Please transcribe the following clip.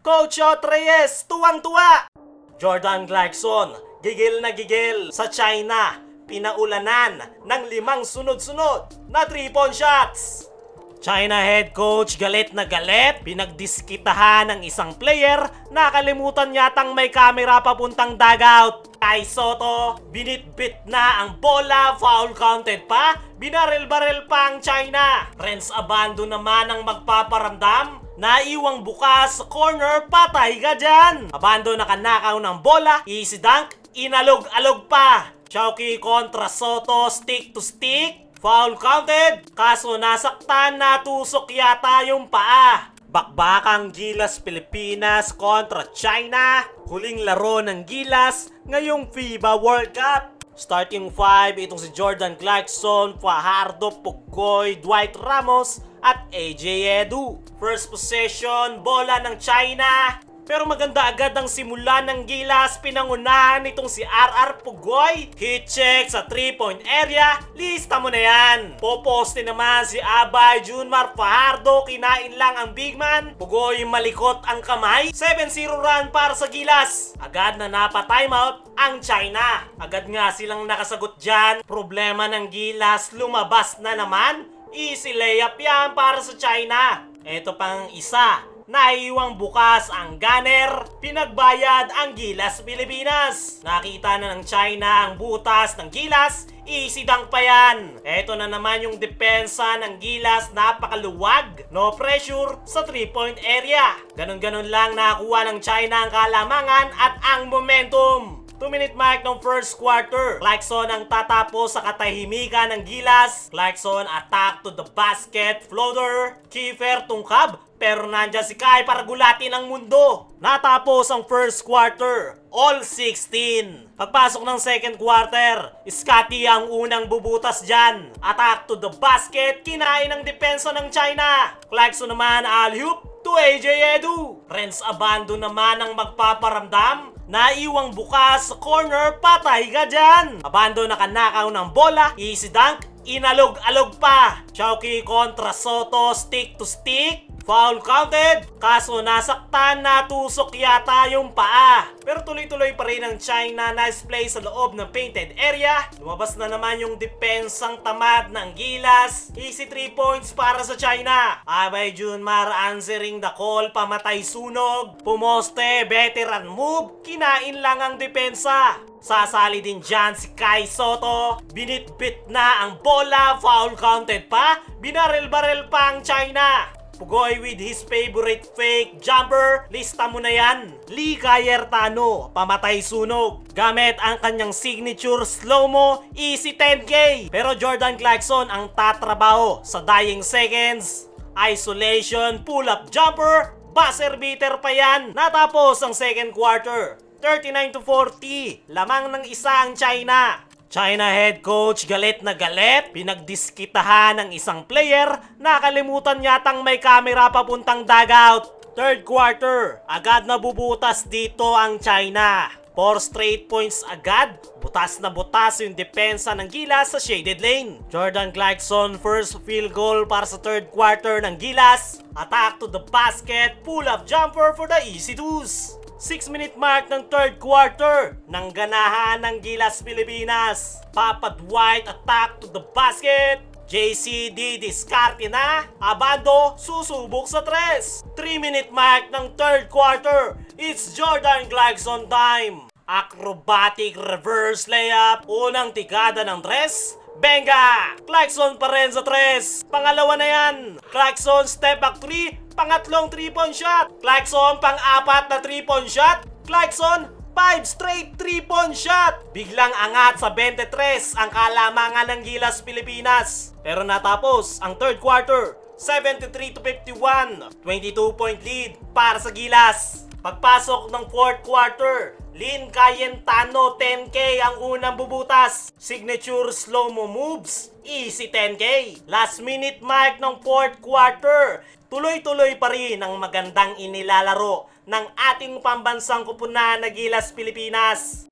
Coach Ot Reyes, tuwang-tuwa. Jordan Clarkson, gigil na gigil sa China. Pinaulanan ng 5 sunod-sunod na 3-point shots. China head coach galit na galit, pinagdiskitahan ng isang player, nakalimutan yatang may camera papuntang dugout. Kai Sotto, binitbit na ang bola, foul counted pa, binaril-baril pa ang China. Renz Abando naman ang magpaparamdam, naiwang bukas sa corner, patay ka dyan. Abando nakanakaw ng bola, easy dunk, inalog-alog pa. Chowky kontra Sotto, stick to stick. Foul counted, kaso nasaktan, natusok yata yung paa. Bakbakang Gilas Pilipinas kontra China. Huling laro ng Gilas ngayong FIBA World Cup. Starting 5, itong si Jordan Clarkson, Fajardo, Pugoy, Dwight Ramos at AJ Edu. First possession, bola ng China. Pero maganda agad ang simula ng Gilas, pinangunahan nitong si RR Pugoy. Hit check sa 3-point area, lista mo na yan. Poposte naman si Abay Junmar Fajardo, kinain lang ang big man. Pugoy malikot ang kamay, 7-0 run para sa Gilas. Agad na napa-timeout ang China. Agad nga silang nakasagot dyan. Problema ng Gilas, lumabas na naman. Easy layup yan para sa China. Ito pang isa. Naiwang bukas ang gunner, pinagbayad ang Gilas Pilipinas. Nakita na ng China ang butas ng Gilas, easy dunk pa yan. Eto na naman yung depensa ng Gilas, napakaluwag, no pressure sa 3-point area. Ganon-ganon lang nakuha ng China ang kalamangan at ang momentum. 2-minute mark ng first quarter. Clarkson ang tatapos sa katahimikan ng Gilas. Clarkson attack to the basket, floater, Kiefer tungkab, pero nandyan si Kai para gulatin ang mundo. Natapos ang first quarter, all 16. Pagpasok ng second quarter, Scotty ang unang bubutas dyan. Attack to the basket, kinain ang depensa ng China. Clarkson naman alley-oop to AJ Edu. Renz Abando naman ang magpaparamdam. Naiwang bukas sa corner, patay ka dyan. Abando nakanakaw ng bola, easy dunk, inalog-alog pa. Chowky kontra Sotto, stick to stick. Foul counted, kaso nasaktan, natusok yata yung paa. Pero tuloy-tuloy pa rin ang China, nice play sa loob ng painted area. Lumabas na naman yung depensang tamad ng Gilas. Easy 3 points para sa China. Abay Junmar answering the call, pamatay sunog. Pumoste, veteran move, kinain lang ang depensa. Sasali din dyan si Kai Sotto. Binitbit na ang bola, foul counted pa, binaril-baril pa ang China. Pugoy with his favorite fake jumper, lista mo na yan. Lee Cayertano, pamatay sunog. Gamit ang kanyang signature slow-mo, easy 10K. Pero Jordan Clarkson ang tatrabaho sa dying seconds. Isolation, pull-up jumper, buzzer beater pa yan. Natapos ang second quarter, 39-40, lamang ng isa ang China. China head coach galit na galit, pinagdiskitahan ng isang player, nakalimutan yatang may camera papuntang dugout. Third quarter, agad na bubutas dito ang China. 4 straight points agad, butas na butas yung depensa ng Gilas sa shaded lane. Jordan Clarkson first field goal para sa third quarter ng Gilas. Attack to the basket, pull-up jumper for the easy twos. 6-minute mark ng third quarter ng ganahan ng Gilas Pilipinas. Papa Dwight attack to the basket. JCD diskarte na. Abando susubok sa 3. 3-minute mark ng third quarter. It's Jordan Clarkson time. Acrobatic reverse layup. Unang tikada ng 3. Benga! Clarkson pa rin sa 3. Pangalawa na yan. Clarkson step back 3. Pangatlong 3-point shot. Clarkson pang-4 na 3-point shot. Clarkson 5 straight 3-point shot. Biglang angat sa 23 ang kalamangan ng Gilas Pilipinas. Pero natapos ang third quarter, 73-51. 22-point lead para sa Gilas. Pagpasok ng fourth quarter, Lee Cayertano 10K ang unang bubutas. Signature slow-mo moves, easy 10K. Last minute mark ng fourth quarter. Tuloy-tuloy pa rin ang magandang inilalaro ng ating pambansang kupunan na Gilas Pilipinas.